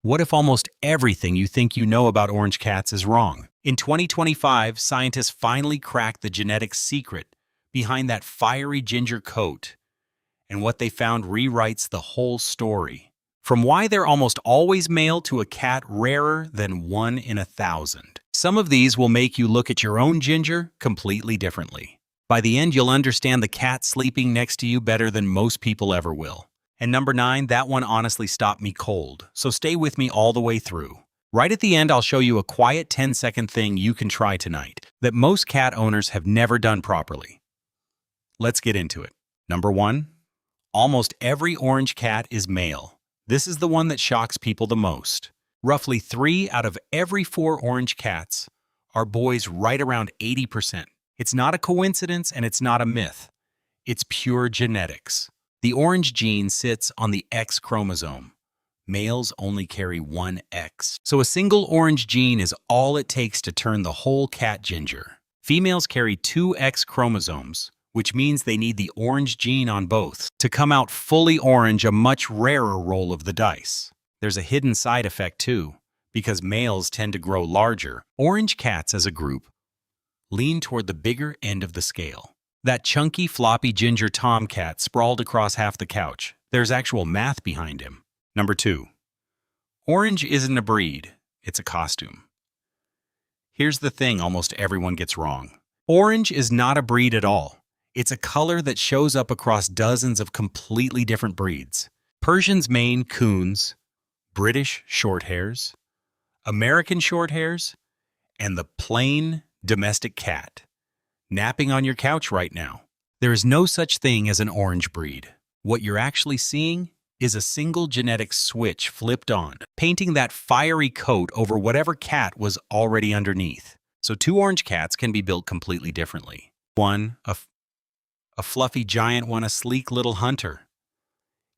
What if almost everything you think you know about orange cats is wrong? In 2025, scientists finally cracked the genetic secret behind that fiery ginger coat, and what they found rewrites the whole story. From why they're almost always male to a cat rarer than 1 in 1,000. Some of these will make you look at your own ginger completely differently. By the end, you'll understand the cat sleeping next to you better than most people ever will. And number 9, that one honestly stopped me cold, so stay with me all the way through. Right at the end, I'll show you a quiet 10-second thing you can try tonight that most cat owners have never done properly. Let's get into it. Number 1, almost every orange cat is male. This is the one that shocks people the most. Roughly 3 out of every 4 orange cats are boys, right around 80%. It's not a coincidence and it's not a myth. It's pure genetics. The orange gene sits on the X chromosome. Males only carry one X. So a single orange gene is all it takes to turn the whole cat ginger. Females carry 2 X chromosomes, which means they need the orange gene on both to come out fully orange, a much rarer roll of the dice. There's a hidden side effect too, because males tend to grow larger. Orange cats as a group lean toward the bigger end of the scale. That chunky, floppy ginger tomcat sprawled across half the couch. There's actual math behind him. Number 2. Orange isn't a breed, it's a costume. Here's the thing almost everyone gets wrong. Orange is not a breed at all. It's a color that shows up across dozens of completely different breeds. Persian's Maine Coons, British Shorthairs, American Shorthairs, and the plain domestic cat napping on your couch right now. There is no such thing as an orange breed. What you're actually seeing is a single genetic switch flipped on, painting that fiery coat over whatever cat was already underneath. So 2 orange cats can be built completely differently. One, a fluffy giant one, a sleek little hunter.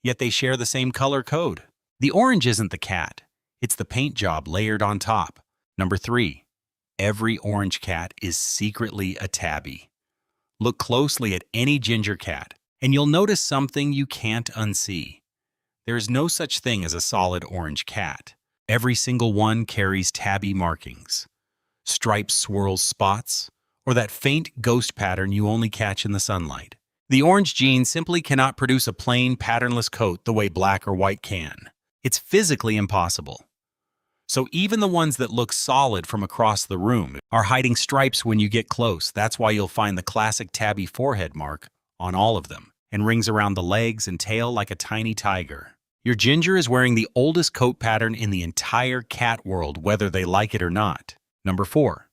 Yet they share the same color code. The orange isn't the cat, it's the paint job layered on top. Number 3. Every orange cat is secretly a tabby. Look closely at any ginger cat, and you'll notice something you can't unsee. There is no such thing as a solid orange cat. Every single one carries tabby markings, stripes, swirls, spots, or that faint ghost pattern you only catch in the sunlight. The orange gene simply cannot produce a plain, patternless coat the way black or white can. It's physically impossible. So even the ones that look solid from across the room are hiding stripes when you get close. That's why you'll find the classic tabby forehead mark on all of them, and rings around the legs and tail like a tiny tiger. Your ginger is wearing the oldest coat pattern in the entire cat world, whether they like it or not. Number 4.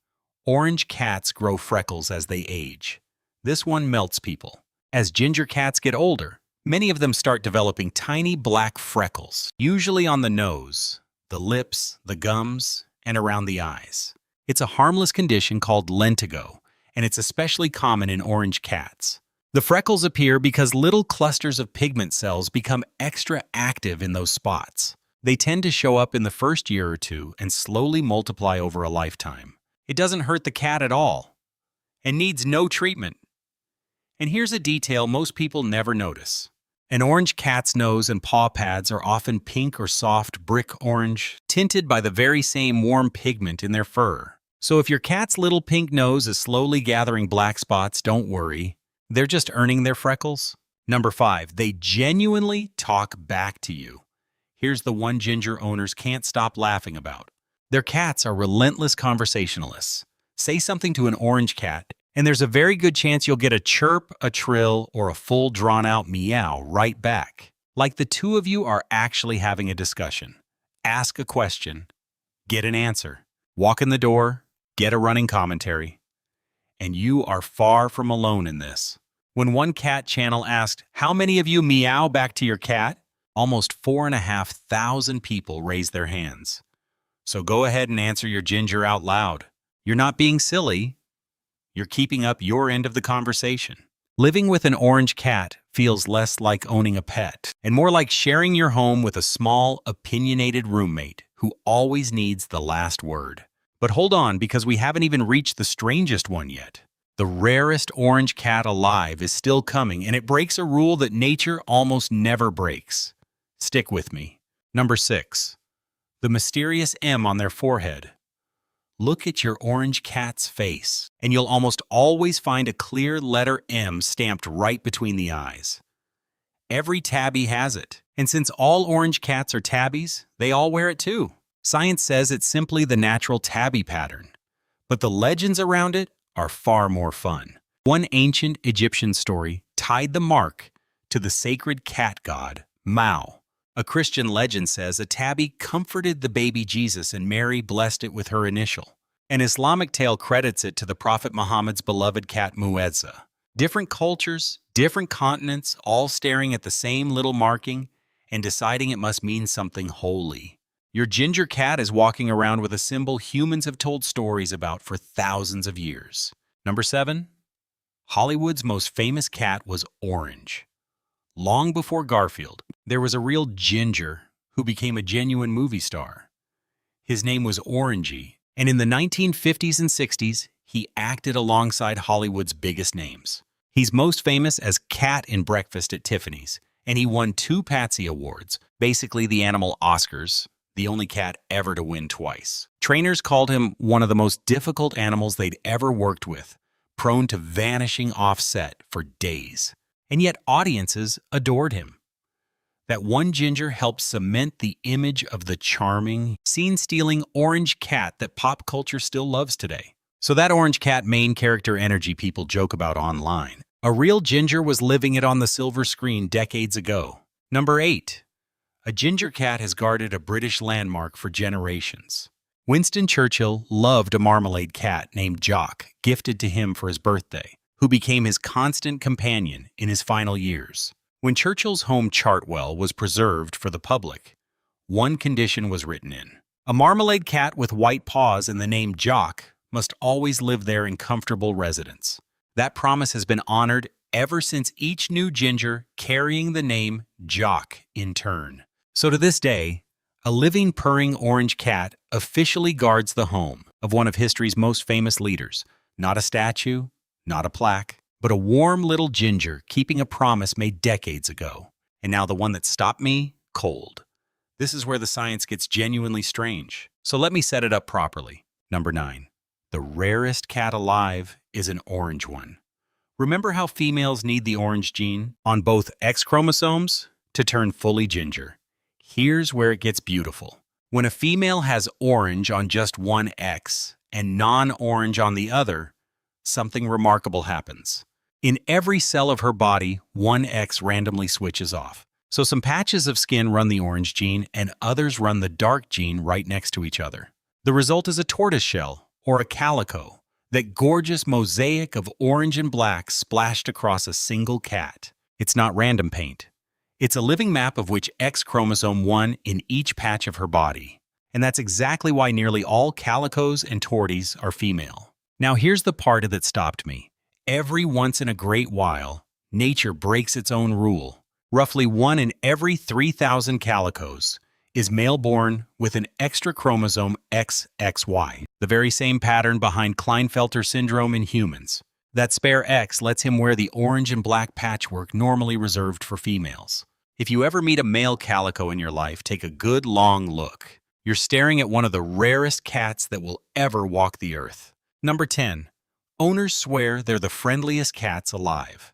Orange cats grow freckles as they age. This one melts people. As ginger cats get older, many of them start developing tiny black freckles, usually on the nose, the lips, the gums, and around the eyes. It's a harmless condition called lentigo, and it's especially common in orange cats. The freckles appear because little clusters of pigment cells become extra active in those spots. They tend to show up in the first year or two and slowly multiply over a lifetime. It doesn't hurt the cat at all, and needs no treatment. And here's a detail most people never notice. An orange cat's nose and paw pads are often pink or soft brick orange, tinted by the very same warm pigment in their fur. So if your cat's little pink nose is slowly gathering black spots, don't worry. They're just earning their freckles. Number 5, they genuinely talk back to you. Here's the one ginger owners can't stop laughing about. Their cats are relentless conversationalists. Say something to an orange cat, and there's a very good chance you'll get a chirp, a trill, or a full drawn-out meow right back. Like the two of you are actually having a discussion. Ask a question, get an answer. Walk in the door, get a running commentary. And you are far from alone in this. When one cat channel asked, "How many of you meow back to your cat?" almost 4,500 people raised their hands. So go ahead and answer your ginger out loud. You're not being silly. You're keeping up your end of the conversation. Living with an orange cat feels less like owning a pet and more like sharing your home with a small, opinionated roommate who always needs the last word. But hold on, because we haven't even reached the strangest one yet. The rarest orange cat alive is still coming, and it breaks a rule that nature almost never breaks. Stick with me. Number 6. the mysterious M on their forehead. Look at your orange cat's face, and you'll almost always find a clear letter M stamped right between the eyes. Every tabby has it, and since all orange cats are tabbies, they all wear it too. Science says it's simply the natural tabby pattern, but the legends around it are far more fun. One ancient Egyptian story tied the mark to the sacred cat god, Mao. A Christian legend says a tabby comforted the baby Jesus and Mary blessed it with her initial. An Islamic tale credits it to the Prophet Muhammad's beloved cat Mu'ezzah. Different cultures, different continents, all staring at the same little marking and deciding it must mean something holy. Your ginger cat is walking around with a symbol humans have told stories about for thousands of years. Number 7. Hollywood's most famous cat was Orange. Long before Garfield, there was a real ginger who became a genuine movie star. His name was Orangey, and in the 1950s and 60s, he acted alongside Hollywood's biggest names. He's most famous as Cat in Breakfast at Tiffany's, and he won 2 Patsy Awards, basically the animal Oscars, the only cat ever to win twice. Trainers called him one of the most difficult animals they'd ever worked with, prone to vanishing off set for days. And yet audiences adored him. That one ginger helped cement the image of the charming, scene-stealing orange cat that pop culture still loves today. So that orange cat main character energy people joke about online. A real ginger was living it on the silver screen decades ago. Number 8. A ginger cat has guarded a British landmark for generations. Winston Churchill loved a marmalade cat named Jock, gifted to him for his birthday, who became his constant companion in his final years. When Churchill's home Chartwell was preserved for the public, one condition was written in. A marmalade cat with white paws and the name Jock must always live there in comfortable residence. That promise has been honored ever since each new ginger carrying the name Jock in turn. So to this day, a living purring orange cat officially guards the home of one of history's most famous leaders. Not a statue, not a plaque, but a warm little ginger keeping a promise made decades ago. And now the one that stopped me, cold. This is where the science gets genuinely strange. So let me set it up properly. Number 9. The rarest cat alive is an orange one. Remember how females need the orange gene on both X chromosomes to turn fully ginger? Here's where it gets beautiful. When a female has orange on just one X and non-orange on the other, something remarkable happens. In every cell of her body, one X randomly switches off. So some patches of skin run the orange gene and others run the dark gene right next to each other. The result is a tortoiseshell, or a calico, that gorgeous mosaic of orange and black splashed across a single cat. It's not random paint. It's a living map of which X chromosome 1 in each patch of her body. And that's exactly why nearly all calicos and torties are female. Now here's the part that stopped me. Every once in a great while, nature breaks its own rule. Roughly 1 in every 3,000 calicos is male-born with an extra chromosome XXY, the very same pattern behind Klinefelter syndrome in humans. That spare X lets him wear the orange and black patchwork normally reserved for females. If you ever meet a male calico in your life, take a good long look. You're staring at one of the rarest cats that will ever walk the earth. Number 10. Owners swear they're the friendliest cats alive.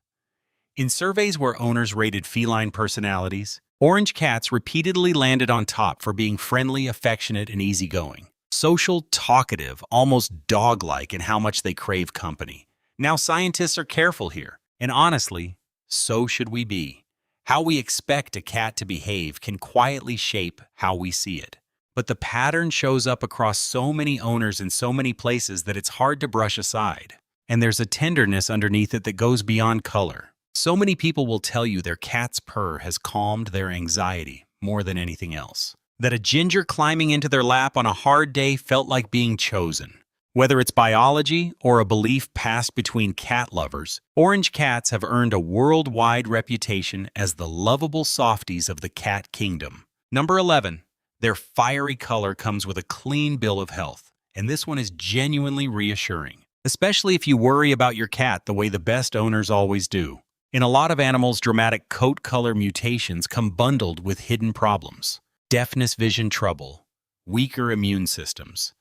In surveys where owners rated feline personalities, orange cats repeatedly landed on top for being friendly, affectionate, and easygoing. Social, talkative, almost dog-like in how much they crave company. Now scientists are careful here, and honestly, so should we be. How we expect a cat to behave can quietly shape how we see it. But the pattern shows up across so many owners in so many places that it's hard to brush aside. And there's a tenderness underneath it that goes beyond color. So many people will tell you their cat's purr has calmed their anxiety more than anything else. That a ginger climbing into their lap on a hard day felt like being chosen. Whether it's biology or a belief passed between cat lovers, orange cats have earned a worldwide reputation as the lovable softies of the cat kingdom. Number 11. Their fiery color comes with a clean bill of health, and this one is genuinely reassuring, especially if you worry about your cat the way the best owners always do. In a lot of animals, dramatic coat color mutations come bundled with hidden problems. Deafness, vision trouble, weaker immune systems.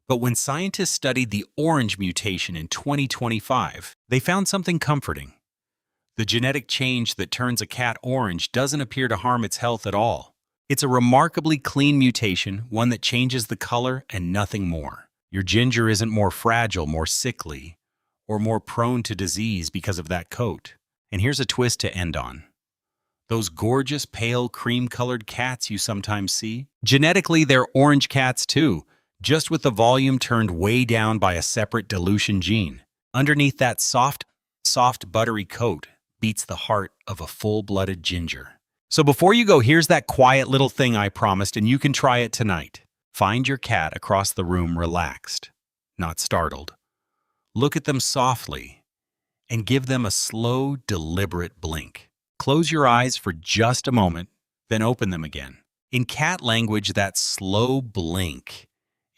But when scientists studied the orange mutation in 2025, they found something comforting. The genetic change that turns a cat orange doesn't appear to harm its health at all. It's a remarkably clean mutation, one that changes the color and nothing more. Your ginger isn't more fragile, more sickly, or more prone to disease because of that coat. And here's a twist to end on. Those gorgeous, pale, cream-colored cats you sometimes see, genetically they're orange cats too, just with the volume turned way down by a separate dilution gene. Underneath that soft, buttery coat beats the heart of a full-blooded ginger. So before you go, here's that quiet little thing I promised, and you can try it tonight. Find your cat across the room relaxed, not startled. Look at them softly and give them a slow, deliberate blink. Close your eyes for just a moment, then open them again. In cat language, that slow blink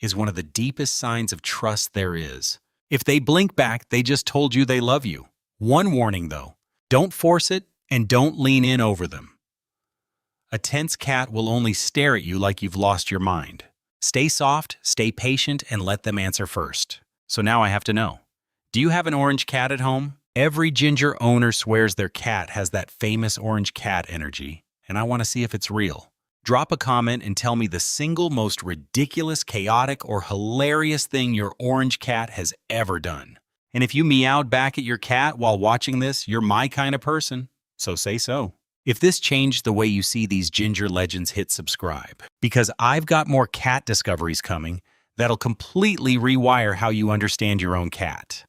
is one of the deepest signs of trust there is. If they blink back, they just told you they love you. One warning though, don't force it and don't lean in over them. A tense cat will only stare at you like you've lost your mind. Stay soft, stay patient, and let them answer first. So now I have to know, do you have an orange cat at home? Every ginger owner swears their cat has that famous orange cat energy, and I want to see if it's real. Drop a comment and tell me the single most ridiculous, chaotic, or hilarious thing your orange cat has ever done. And if you meowed back at your cat while watching this, you're my kind of person, so say so. If this changed the way you see these ginger legends, hit subscribe, because I've got more cat discoveries coming that'll completely rewire how you understand your own cat.